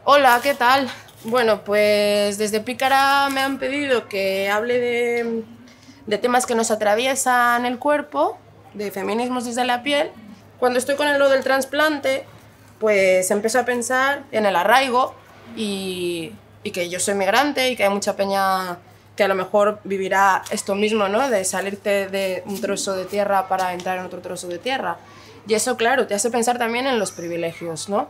Hola, ¿qué tal? Bueno, pues desde Pícara me han pedido que hable de temas que nos atraviesan el cuerpo, de feminismos desde la piel. Cuando estoy con lo del trasplante, pues empiezo a pensar en el arraigo y que yo soy migrante y que hay mucha peña que a lo mejor vivirá esto mismo, ¿no? De salirte de un trozo de tierra para entrar en otro trozo de tierra. Y eso, claro, te hace pensar también en los privilegios, ¿no?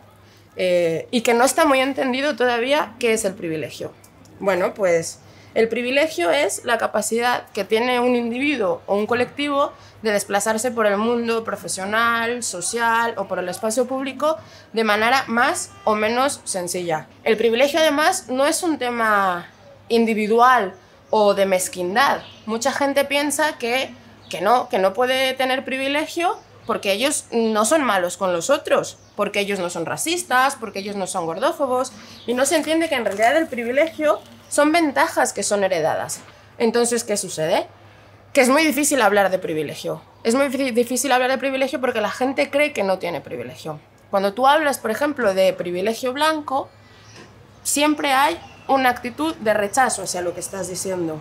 Y que no está muy entendido todavía qué es el privilegio. Bueno, pues el privilegio es la capacidad que tiene un individuo o un colectivo de desplazarse por el mundo profesional, social o por el espacio público de manera más o menos sencilla. El privilegio, además, no es un tema individual o de mezquindad. Mucha gente piensa que no puede tener privilegio porque ellos no son malos con los otros, porque ellos no son racistas, porque ellos no son gordófobos, y no se entiende que en realidad el privilegio son ventajas que son heredadas. Entonces, ¿qué sucede? Que es muy difícil hablar de privilegio. Es muy difícil hablar de privilegio porque la gente cree que no tiene privilegio. Cuando tú hablas, por ejemplo, de privilegio blanco, siempre hay una actitud de rechazo hacia lo que estás diciendo.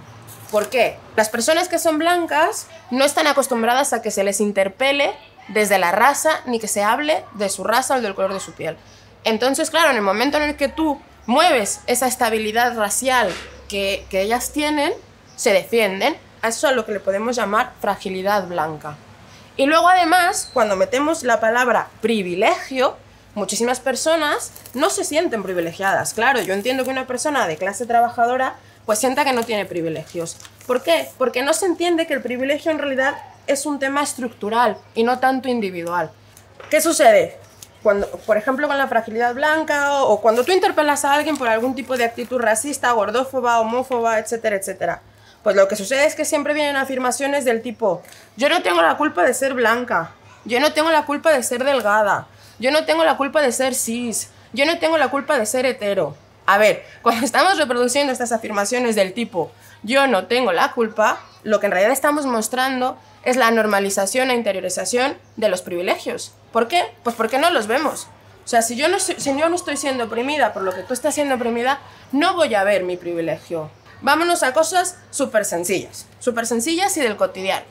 ¿Por qué? Las personas que son blancas no están acostumbradas a que se les interpele desde la raza, ni que se hable de su raza o del color de su piel. Entonces, claro, en el momento en el que tú mueves esa estabilidad racial que ellas tienen, se defienden. A eso es a lo que le podemos llamar fragilidad blanca. Y luego, además, cuando metemos la palabra privilegio, muchísimas personas no se sienten privilegiadas. Claro, yo entiendo que una persona de clase trabajadora pues sienta que no tiene privilegios. ¿Por qué? Porque no se entiende que el privilegio en realidad es un tema estructural y no tanto individual. ¿Qué sucede? Cuando, por ejemplo, con la fragilidad blanca o cuando tú interpelas a alguien por algún tipo de actitud racista, gordófoba, homófoba, etcétera, etcétera, pues lo que sucede es que siempre vienen afirmaciones del tipo: yo no tengo la culpa de ser blanca, yo no tengo la culpa de ser delgada, yo no tengo la culpa de ser cis, yo no tengo la culpa de ser hetero. A ver, cuando estamos reproduciendo estas afirmaciones del tipo yo no tengo la culpa, lo que en realidad estamos mostrando es la normalización e interiorización de los privilegios. ¿Por qué? Pues porque no los vemos. O sea, si yo no estoy siendo oprimida por lo que tú estás siendo oprimida, no voy a ver mi privilegio. Vámonos a cosas súper sencillas y del cotidiano.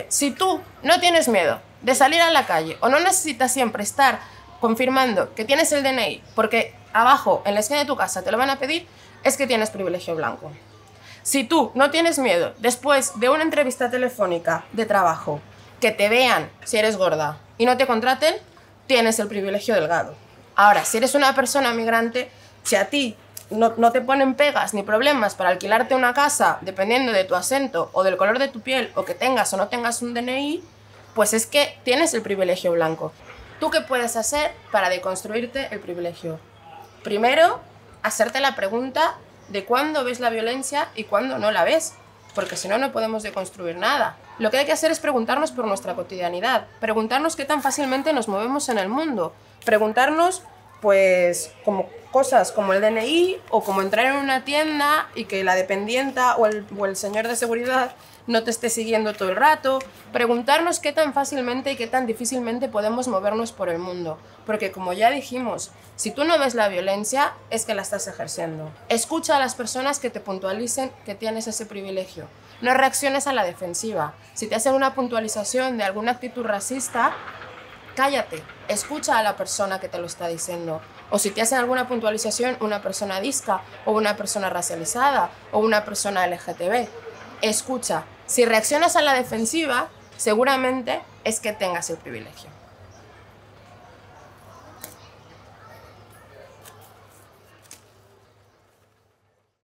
Si tú no tienes miedo de salir a la calle o no necesitas siempre estar confirmando que tienes el DNI porque abajo en la esquina de tu casa te lo van a pedir, es que tienes privilegio blanco. Si tú no tienes miedo después de una entrevista telefónica de trabajo que te vean si eres gorda y no te contraten, tienes el privilegio delgado. Ahora, si eres una persona migrante, si a ti no te ponen pegas ni problemas para alquilarte una casa dependiendo de tu acento o del color de tu piel o que tengas o no tengas un DNI, pues es que tienes el privilegio blanco. ¿Tú qué puedes hacer para deconstruirte el privilegio? Primero, hacerte la pregunta de cuándo ves la violencia y cuándo no la ves, porque si no, no podemos deconstruir nada. Lo que hay que hacer es preguntarnos por nuestra cotidianidad, preguntarnos qué tan fácilmente nos movemos en el mundo, preguntarnos, pues, como cosas como el DNI o como entrar en una tienda y que la dependienta o el señor de seguridad no te esté siguiendo todo el rato, preguntarnos qué tan fácilmente y qué tan difícilmente podemos movernos por el mundo, porque como ya dijimos, si tú no ves la violencia, es que la estás ejerciendo. Escucha a las personas que te puntualicen que tienes ese privilegio. No reacciones a la defensiva. Si te hacen una puntualización de alguna actitud racista, cállate, escucha a la persona que te lo está diciendo. O si te hacen alguna puntualización, una persona disca, o una persona racializada, o una persona LGTB, escucha. Si reaccionas a la defensiva, seguramente es que tengas el privilegio.